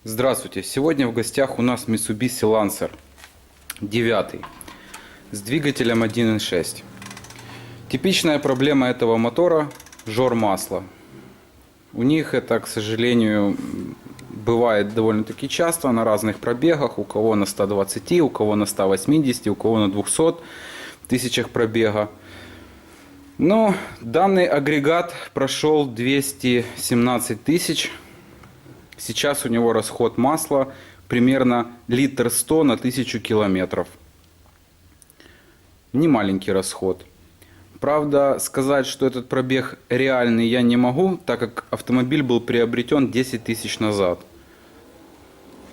Здравствуйте! Сегодня в гостях у нас Mitsubishi Lancer 9 с двигателем 1.6. Типичная проблема этого мотора – жор масла. У них это, к сожалению, бывает довольно-таки часто на разных пробегах. У кого на 120, у кого на 180, у кого на 200 тысячах пробега. Но данный агрегат прошел 217 тысяч. Сейчас у него расход масла примерно литр 100 на 1000 километров. Не маленький расход. Правда, сказать, что этот пробег реальный, я не могу, так как автомобиль был приобретен 10 тысяч назад.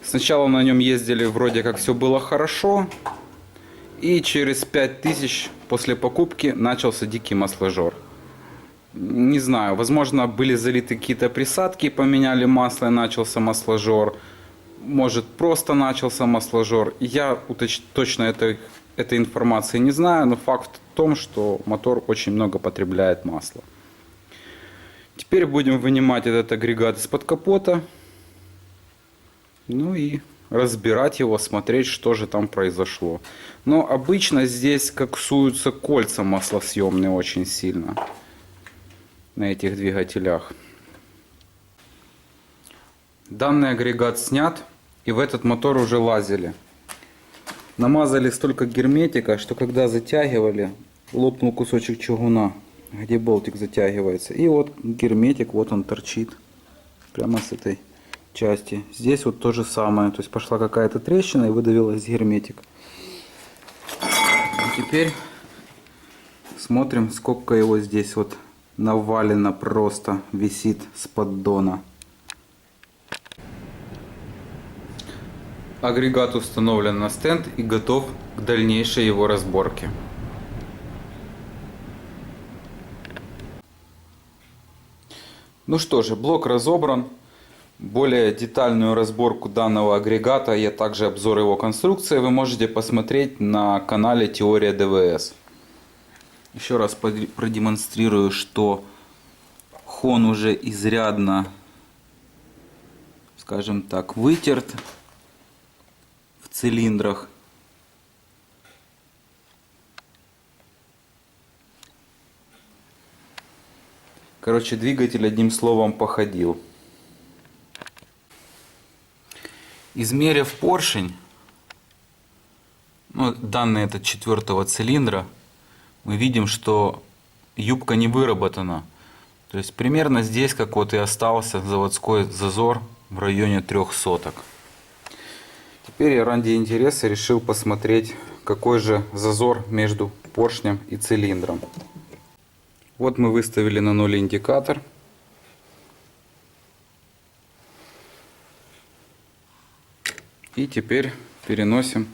Сначала на нем ездили, вроде как все было хорошо. И через 5000 после покупки начался дикий масложор. Не знаю, возможно, были залиты какие-то присадки, поменяли масло и начался масложор. Может, просто начался масложор. Я точно этой информации не знаю, но факт в том, что мотор очень много потребляет масла. Теперь будем вынимать этот агрегат из-под капота. Ну и разбирать его, смотреть, что же там произошло. Но обычно здесь коксуются кольца маслосъемные очень сильно на этих двигателях. Данный агрегат снят, и в этот мотор уже лазили. Намазали столько герметика, что когда затягивали, лопнул кусочек чугуна, где болтик затягивается. И вот герметик, вот он торчит прямо с этой части. Здесь вот то же самое, то есть пошла какая-то трещина и выдавилась герметик. А теперь смотрим, сколько его здесь вот навалено, просто висит с поддона. Агрегат установлен на стенд и готов к дальнейшей его разборке. Ну что же, блок разобран. Более детальную разборку данного агрегата, а также обзор его конструкции вы можете посмотреть на канале Теория ДВС. Еще раз продемонстрирую, что хон уже изрядно, скажем так, вытерт в цилиндрах. Короче, двигатель одним словом походил. Измерив поршень, данный этот 4-го цилиндра, мы видим, что юбка не выработана. То есть примерно здесь как вот и остался заводской зазор в районе 3 соток. Теперь я ради интереса решил посмотреть, какой же зазор между поршнем и цилиндром. Вот мы выставили на 0 индикатор. И теперь переносим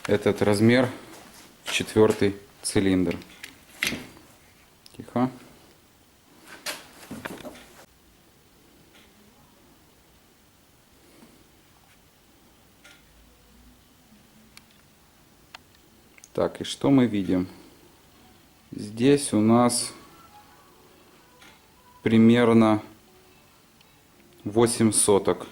этот размер в 4-й цилиндр. Тихо. Так, и что мы видим? Здесь у нас примерно 8 соток.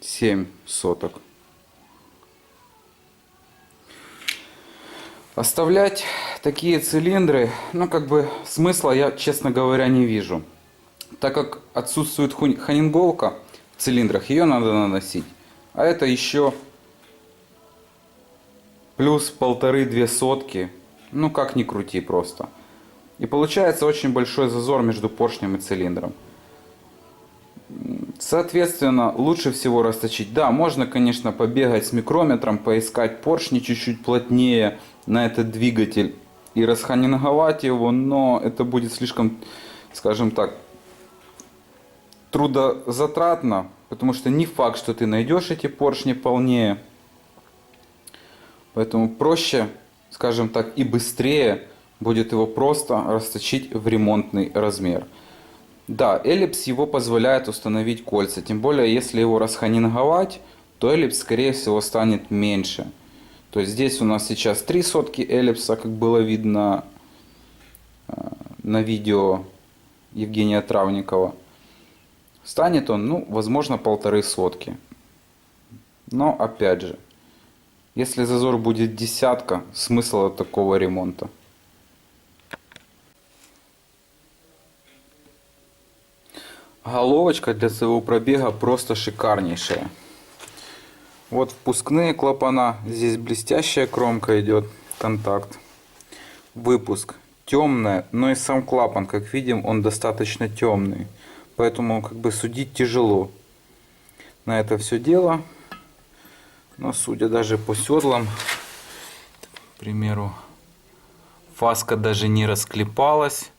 Семь соток. Оставлять такие цилиндры, смысла я, честно говоря, не вижу. Так как отсутствует ханинговка в цилиндрах, ее надо наносить. А это еще плюс 1,5-2 сотки. Ну как ни крути просто. И получается очень большой зазор между поршнем и цилиндром. Соответственно, лучше всего расточить. Да, можно, конечно, побегать с микрометром, поискать поршни чуть-чуть плотнее на этот двигатель и расханинговать его, но это будет слишком, скажем так, трудозатратно, потому что не факт, что ты найдешь эти поршни полнее. Поэтому проще, скажем так, и быстрее будет его просто расточить в ремонтный размер. Да, эллипс его позволяет установить кольца, тем более если его расханинговать, то эллипс скорее всего станет меньше. То есть здесь у нас сейчас 3 сотки эллипса, как было видно на видео Евгения Травникова. Станет он, ну, возможно, 1,5 сотки. Но, опять же, если зазор будет десятка, смысл от такого ремонта? Головочка для своего пробега просто шикарнейшая. Вот впускные клапана. Здесь блестящая кромка идет, контакт. Выпуск темная, но и сам клапан, как видим, он достаточно темный. Поэтому как бы судить тяжело на это все дело. Но судя даже по седлам, к примеру, фаска даже не расклепалась.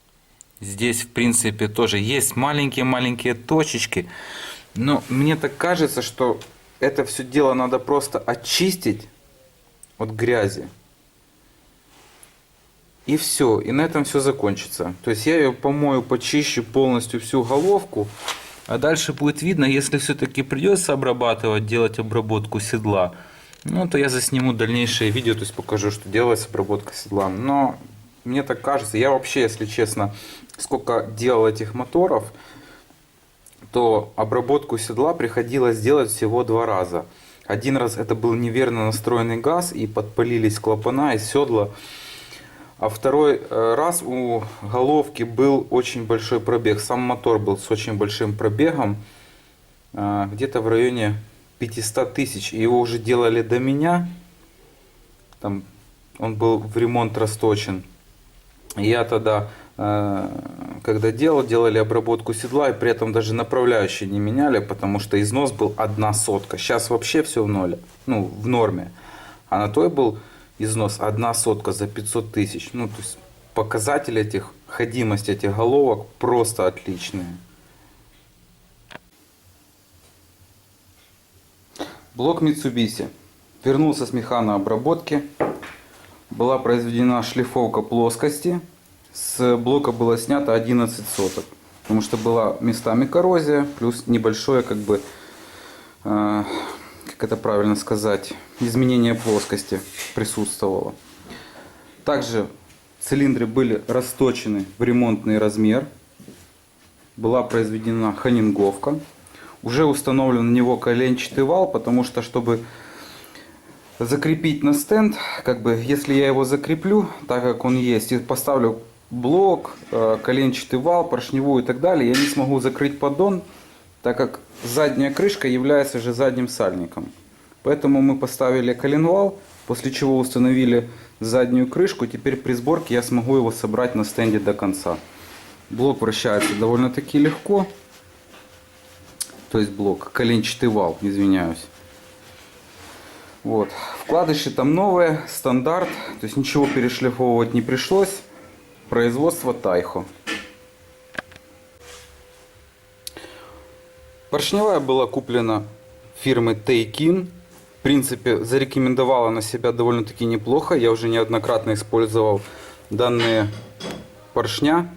Здесь в принципе тоже есть маленькие-маленькие точечки. Но мне так кажется, что это все дело надо просто очистить от грязи. И все, и на этом все закончится. То есть я ее помою, почищу полностью всю головку. А дальше будет видно, если все-таки придется обрабатывать, делать обработку седла, ну то я засниму дальнейшее видео, то есть покажу, что делается обработка седла. Но мне так кажется, я вообще, если честно, сколько делал этих моторов, то обработку седла приходилось делать всего 2 раза. Один раз это был неверно настроенный газ и подпалились клапана и седла. А второй раз у головки был очень большой пробег. Сам мотор был с очень большим пробегом, где-то в районе 500 тысяч. Его уже делали до меня. Там он был в ремонт расточен. И я тогда, когда делали обработку седла, и при этом даже направляющие не меняли, потому что износ был 1 сотка. Сейчас вообще все в ноле, ну в норме. А на той был износ 1 сотка за 500 тысяч. Ну, то есть показатели этих, ходимость этих головок просто отличные. Блок Mitsubishi вернулся с механообработки. Была произведена шлифовка плоскости. С блока было снято 11 соток. Потому что была местами коррозия, плюс небольшое, как бы, как это правильно сказать, изменение плоскости присутствовало. Также цилиндры были расточены в ремонтный размер. Была произведена хонинговка. Уже установлен на него коленчатый вал, потому что, чтобы закрепить на стенд, как бы, если я его закреплю, так как он есть, и поставлю блок, коленчатый вал, поршневую и так далее, я не смогу закрыть поддон, так как задняя крышка является же задним сальником. Поэтому мы поставили коленвал, после чего установили заднюю крышку. Теперь при сборке я смогу его собрать на стенде до конца. Блок вращается довольно-таки легко. То есть блок, коленчатый вал, извиняюсь. Вот. Вкладыши там новые, стандарт. То есть ничего перешлифовывать не пришлось. Производство Тайхо. Поршневая была куплена фирмы Teikin. В принципе, зарекомендовала на себя довольно-таки неплохо. Я уже неоднократно использовал данные поршня.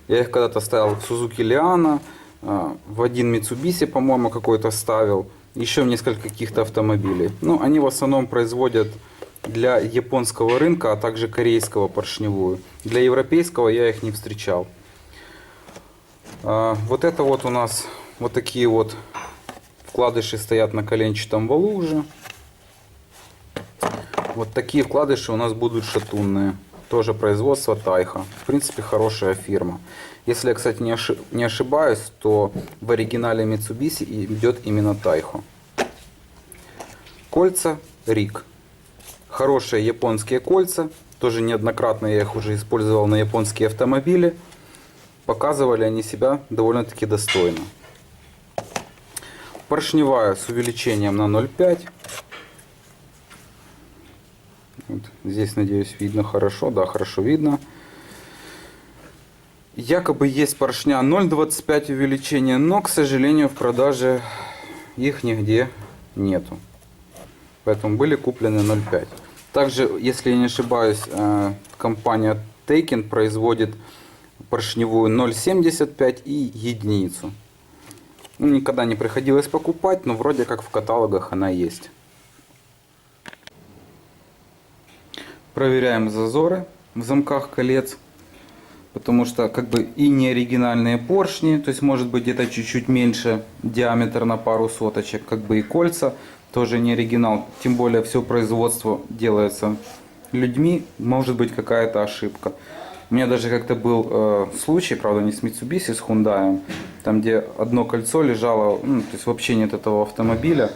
Я их когда-то ставил в Suzuki Liana, в один Mitsubishi, по-моему, какой-то ставил. Еще в несколько каких-то автомобилей. Ну, они в основном производят для японского рынка, а также корейского поршневую. Для европейского я их не встречал. Вот это вот у нас вот такие вот вкладыши стоят на коленчатом валу уже. Вот такие вкладыши у нас будут шатунные. Тоже производство Тайхо. В принципе, хорошая фирма. Если я, кстати, не ошибаюсь, то в оригинале Mitsubishi идет именно Тайхо. Кольца Рик. Хорошие японские кольца. Тоже неоднократно я их уже использовал на японские автомобили. Показывали они себя довольно-таки достойно. Поршневая с увеличением на 0,5. Вот здесь, надеюсь, видно хорошо. Да, хорошо видно. Якобы есть поршня 0,25 увеличения, но, к сожалению, в продаже их нигде нету. Поэтому были куплены 0,5. Также, если я не ошибаюсь, компания Teikin производит поршневую 0,75 и единицу. Ну, никогда не приходилось покупать, но вроде как в каталогах она есть. Проверяем зазоры в замках колец. потому что как бы и не оригинальные поршни, то есть может быть где-то чуть-чуть меньше диаметр на пару соточек, как бы и кольца тоже не оригинал, тем более все производство делается людьми, может быть какая-то ошибка. У меня даже как-то был случай, правда не с Mitsubishi, с Hyundai, там где одно кольцо лежало, ну, то есть вообще нет этого автомобиля,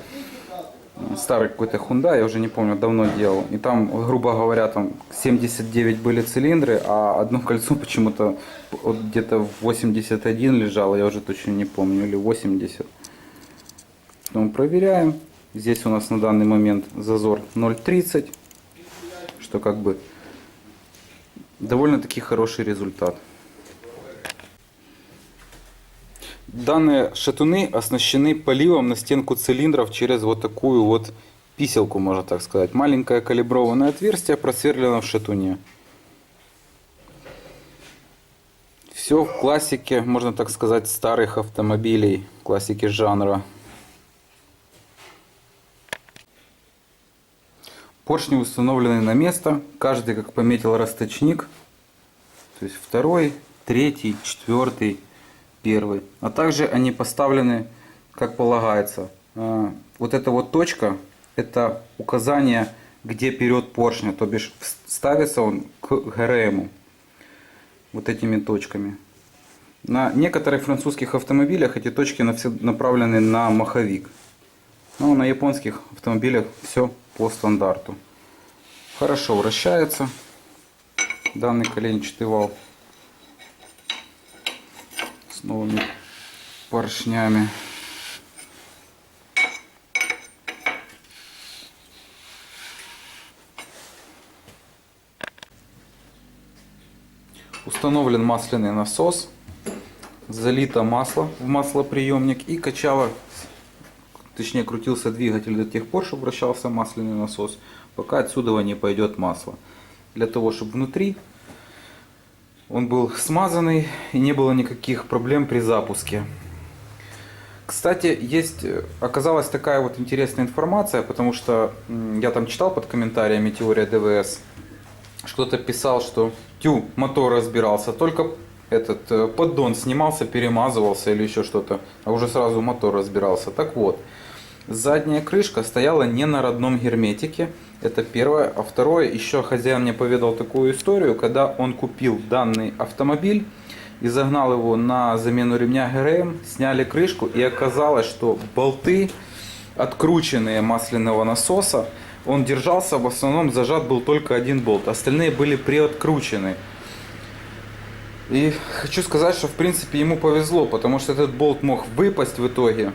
старый какой-то Hyundai, я уже не помню, давно делал. И там, грубо говоря, там 79 были цилиндры, а одно кольцо почему-то вот где-то 81 лежало, я уже точно не помню, или 80. Потом проверяем. Здесь у нас на данный момент зазор 0,30, что как бы довольно-таки хороший результат. Данные шатуны оснащены поливом на стенку цилиндров через вот такую вот писелку, можно так сказать. Маленькое калиброванное отверстие просверлено в шатуне. Все в классике, можно так сказать, старых автомобилей, классики жанра. Поршни установлены на место, каждый как пометил росточник, то есть второй, третий, четвертый, первый. А также они поставлены как полагается. Вот эта вот точка, это указание, где вперед поршня, то бишь ставится он к ГРМ вот этими точками. На некоторых французских автомобилях эти точки направлены на маховик. Но на японских автомобилях все по стандарту. Хорошо вращается данный коленчатый вал с новыми поршнями. Установлен масляный насос, залито масло в маслоприемник и качало, точнее крутился двигатель до тех пор, чтобы вращался масляный насос, пока отсюда не пойдет масло. Для того, чтобы внутри он был смазанный и не было никаких проблем при запуске. Кстати, оказалась такая вот интересная информация, потому что я там читал под комментариями теория ДВС, кто-то писал, что мотор разбирался, только этот поддон снимался, перемазывался или еще что-то, а уже сразу мотор разбирался. Так вот, задняя крышка стояла не на родном герметике, это первое. А второе, еще хозяин мне поведал такую историю, когда он купил данный автомобиль и загнал его на замену ремня ГРМ, сняли крышку и оказалось, что болты, открученные масляного насоса, он держался, в основном зажат был только один болт, остальные были приоткручены. И хочу сказать, что в принципе ему повезло, потому что этот болт мог выпасть в итоге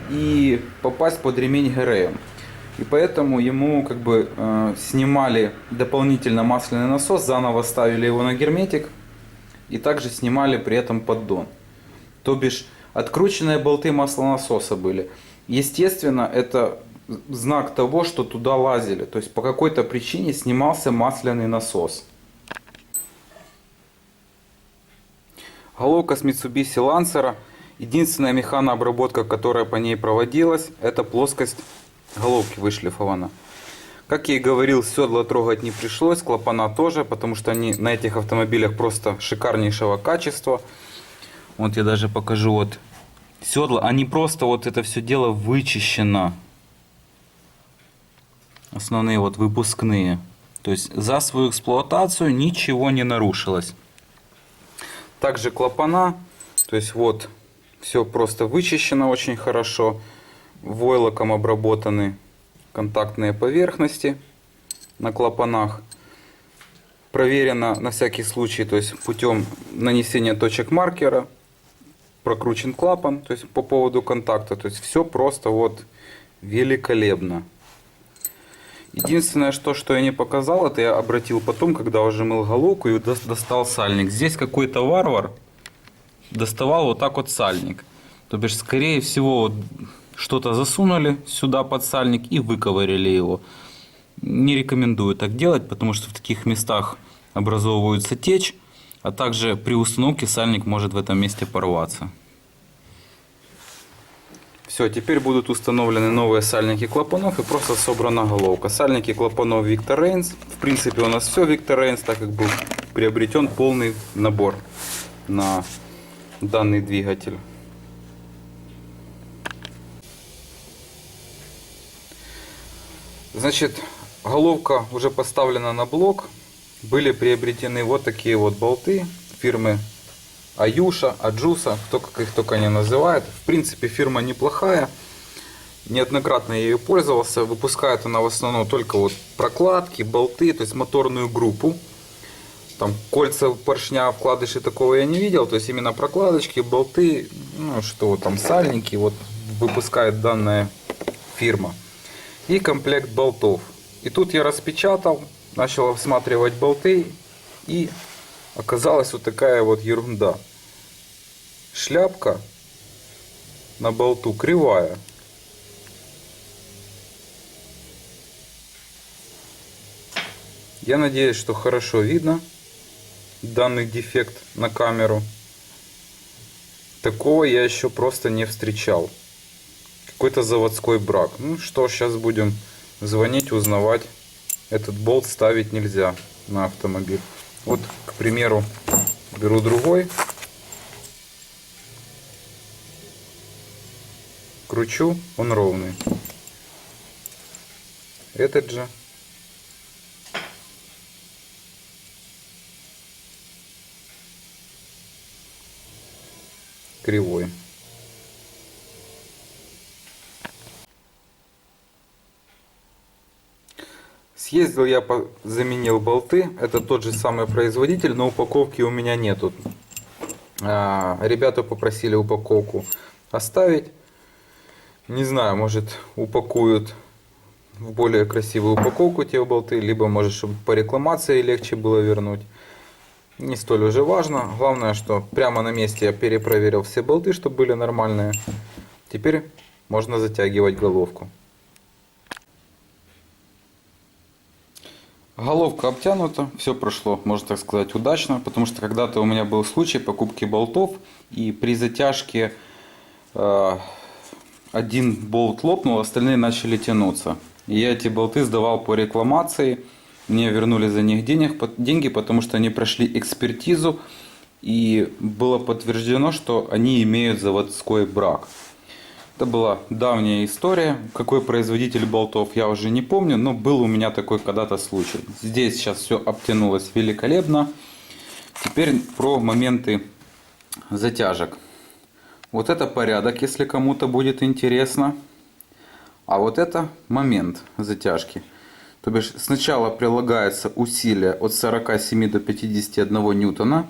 и попасть под ремень ГРМ. И поэтому ему как бы снимали дополнительно масляный насос, заново ставили его на герметик и также снимали при этом поддон. То бишь открученные болты маслонасоса были. Естественно, это знак того, что туда лазили. То есть по какой-то причине снимался масляный насос. Головка с Mitsubishi Lancer. Единственная механообработка, которая по ней проводилась, это плоскость головки вышлифована. Как я и говорил, седла трогать не пришлось, клапана тоже, потому что они на этих автомобилях просто шикарнейшего качества. Вот я даже покажу вот седла, они просто вот это все дело вычищено. Основные вот выпускные. То есть за свою эксплуатацию ничего не нарушилось. Также клапана, то есть вот все просто вычищено очень хорошо. Войлоком обработаны контактные поверхности на клапанах. Проверено на всякий случай, то есть путем нанесения точек маркера. Прокручен клапан, то есть по поводу контакта. То есть все просто вот великолепно. Единственное, что я не показал, это я обратил потом, когда уже мыл головку и достал сальник. Здесь какой-то варвар доставал вот так вот сальник. То бишь, скорее всего, вот что-то засунули сюда под сальник и выковырили его. Не рекомендую так делать, потому что в таких местах образовывается течь, а также при установке сальник может в этом месте порваться. Все, теперь будут установлены новые сальники клапанов и просто собрана головка. Сальники клапанов Victor Reigns. В принципе, у нас все Victor Reigns, так как был приобретен полный набор на данный двигатель. Значит, головка уже поставлена на блок. Были приобретены вот такие вот болты фирмы Аюша, Аджуса, кто как их только не называет. В принципе, фирма неплохая. Неоднократно я ее пользовался. Выпускает она в основном только вот прокладки, болты, то есть моторную группу. Там кольца, поршня, вкладыши такого я не видел. То есть именно прокладочки, болты, ну что там, сальники вот выпускает данная фирма. И комплект болтов. И тут я распечатал, начал осматривать болты, и оказалась вот такая вот ерунда. Шляпка на болту кривая. Я надеюсь, что хорошо видно данный дефект на камеру. Такого я еще просто не встречал. Какой-то заводской брак. Ну что, сейчас будем звонить, узнавать. Этот болт ставить нельзя на автомобиль. Вот, к примеру, беру другой. Кручу, он ровный. Этот же кривой. Съездил я, заменил болты. Это тот же самый производитель, но упаковки у меня нету. Ребята попросили упаковку оставить. Не знаю, может упакуют в более красивую упаковку те болты, либо может, чтобы по рекламации легче было вернуть. Не столь уже важно. Главное, что прямо на месте я перепроверил все болты, чтобы были нормальные. Теперь можно затягивать головку. Головка обтянута, все прошло, можно так сказать, удачно, потому что когда-то у меня был случай покупки болтов, и при затяжке один болт лопнул, остальные начали тянуться. И я эти болты сдавал по рекламации, мне вернули за них деньги, потому что они прошли экспертизу, и было подтверждено, что они имеют заводской брак. Это была давняя история. Какой производитель болтов, я уже не помню, но был у меня такой когда-то случай. Здесь сейчас все обтянулось великолепно. Теперь про моменты затяжек. Вот это порядок, если кому-то будет интересно. А вот это момент затяжки. То бишь сначала прилагается усилие от 47 до 51 ньютона.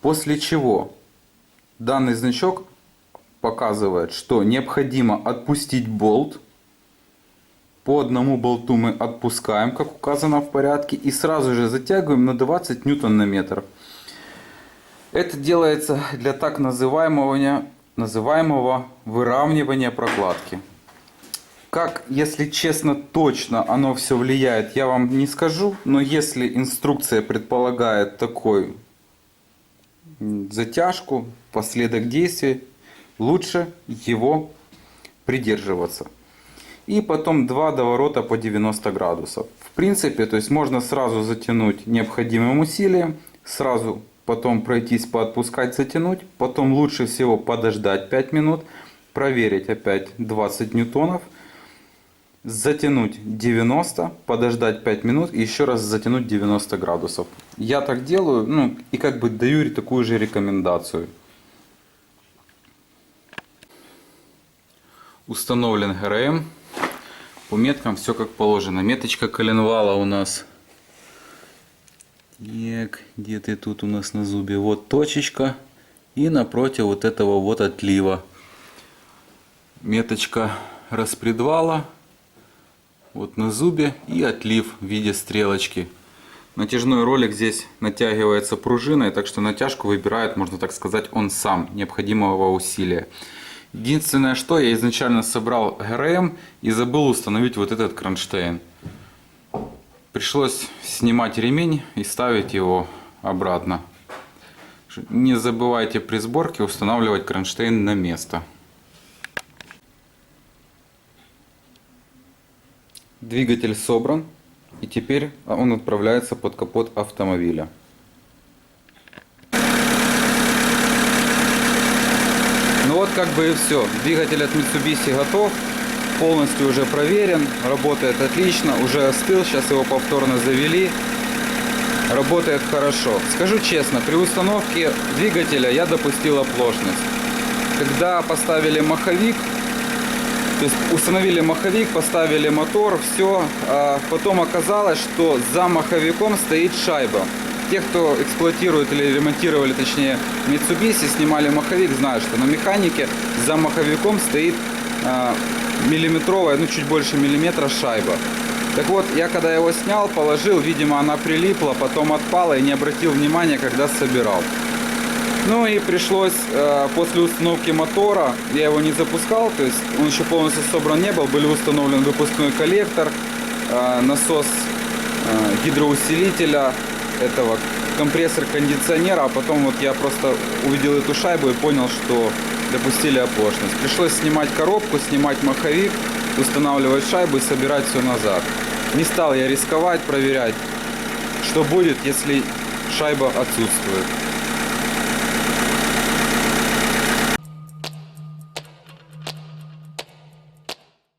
После чего данный значок показывает, что необходимо отпустить болт. По одному болту мы отпускаем, как указано в порядке, и сразу же затягиваем на 20 ньютон на метр. Это делается для так называемого выравнивания прокладки. Как, если честно, точно оно все влияет, я вам не скажу, но если инструкция предполагает такую затяжку, последок действий, лучше его придерживаться. И потом 2 доворота по 90 градусов. В принципе, то есть можно сразу затянуть необходимым усилием, сразу потом пройтись, поотпускать, затянуть. Потом лучше всего подождать 5 минут, проверить опять 20 ньютонов, затянуть 90, подождать 5 минут и еще раз затянуть 90 градусов. Я так делаю, ну и как бы даю такую же рекомендацию. Установлен ГРМ. По меткам все как положено. Меточка коленвала у нас. Так, где ты тут у нас на зубе? Вот точечка. И напротив вот этого вот отлива. Меточка распредвала. Вот на зубе и отлив в виде стрелочки. Натяжной ролик здесь натягивается пружиной, так что натяжку выбирает, можно так сказать, он сам, необходимого усилия. Единственное, что я изначально собрал ГРМ и забыл установить вот этот кронштейн. Пришлось снимать ремень и ставить его обратно. Не забывайте при сборке устанавливать кронштейн на место. Двигатель собран. И теперь он отправляется под капот автомобиля. Ну вот как бы и все. Двигатель от Mitsubishi готов. Полностью уже проверен. Работает отлично. Уже остыл. Сейчас его повторно завели. Работает хорошо. Скажу честно, при установке двигателя я допустил оплошность. Когда поставили маховик, то есть установили маховик, поставили мотор, все. А потом оказалось, что за маховиком стоит шайба. Те, кто эксплуатирует или ремонтировали, точнее, Mitsubishi, снимали маховик, знают, что на механике за маховиком стоит миллиметровая, ну чуть больше миллиметра шайба. Так вот, я когда его снял, положил, видимо, она прилипла, потом отпала и не обратил внимания, когда собирал. Ну и пришлось после установки мотора, я его не запускал, то есть он еще полностью собран не был, был установлен выпускной коллектор, насос гидроусилителя, этого компрессор кондиционера, а потом вот я просто увидел эту шайбу и понял, что допустили оплошность. Пришлось снимать коробку, снимать маховик, устанавливать шайбу и собирать все назад. Не стал я рисковать, проверять, что будет, если шайба отсутствует.